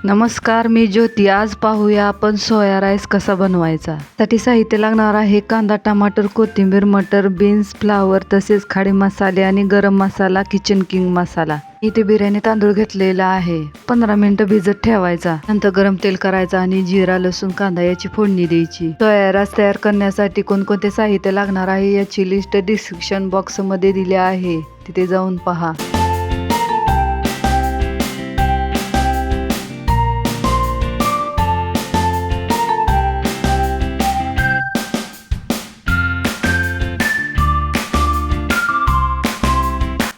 नमस्कार, मी ज्योती. आज पाहूया आपण सोया राईस कसा बनवायचा. त्यासाठी साहित्य लागणार आहे कांदा, टमाटर, कोथिंबीर, मटर, बीन्स, फ्लावर, तसेच खडे मसाले आणि गरम मसाला, किचन किंग मसाला. इथे बिर्याणी तांदूळ घेतलेला आहे. 15 मिनिटं भिजत ठेवायचा. नंतर गरम तेल करायचा आणि जिरा, लसूण, कांदा याची फोडणी द्यायची. सोया राईस तयार करण्यासाठी कोणकोणते साहित्य लागणार आहे याची लिस्ट डिस्क्रिप्शन बॉक्स मध्ये दिली आहे, तिथे जाऊन पहा.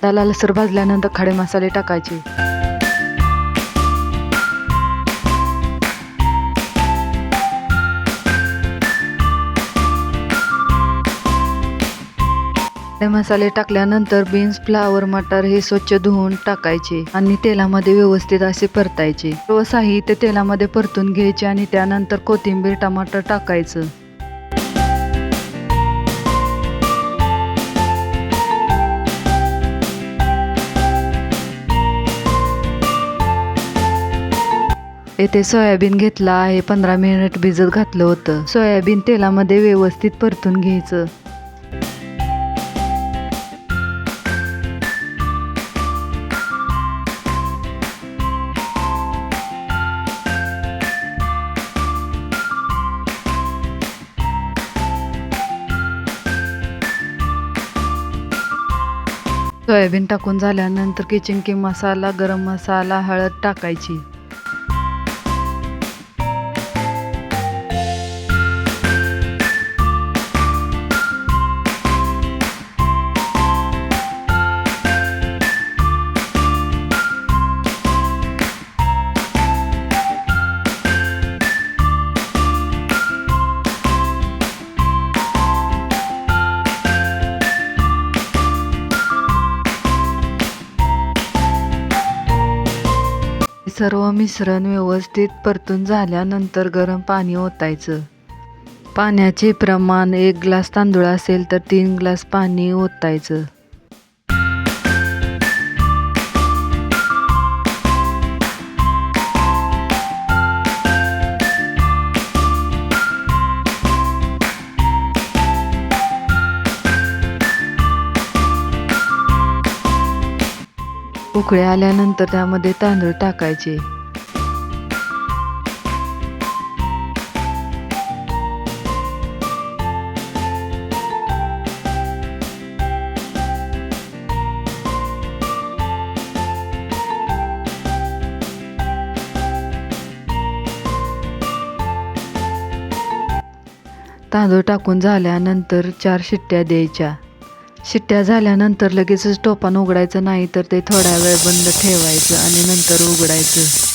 लालसर भाजल्यानंतर खडे मसाले टाकायचे. खडे मसाले टाकल्यानंतर बीन्स, फ्लावर, मटर हे स्वच्छ धुवून टाकायचे आणि तेलामध्ये व्यवस्थित असे परतायचे. सर्व साहित्य तेलामध्ये परतून घ्यायचे आणि त्यानंतर कोथिंबीर, टमाटर टाकायचं. येथे सोयाबीन घेतला आहे. 15 मिनिट भिजत घातलं होतं. सोयाबीन तेलामध्ये व्यवस्थित परतून घ्यायचं. सोयाबीन टाकून झाल्यानंतर किचन किंग मसाला, गरम मसाला, हळद टाकायची. सर्व मिश्रण व्यवस्थित परतून झाल्यानंतर गरम पाणी ओतायचं. पाण्याचे प्रमाण 1 ग्लास तांदूळ असेल तर 3 ग्लास पाणी ओतायचं. उकळी आल्यानंतर त्यामध्ये तांदूळ टाकायचे. तांदूळ टाकून झाल्यानंतर 4 शिट्ट्या द्यायच्या. शिट्ट्या झाल्यानंतर लगेचच टोपण उघडायचं नाही, तर ते थोडा वेळ बंद ठेवायचं आणि नंतर उघडायचं.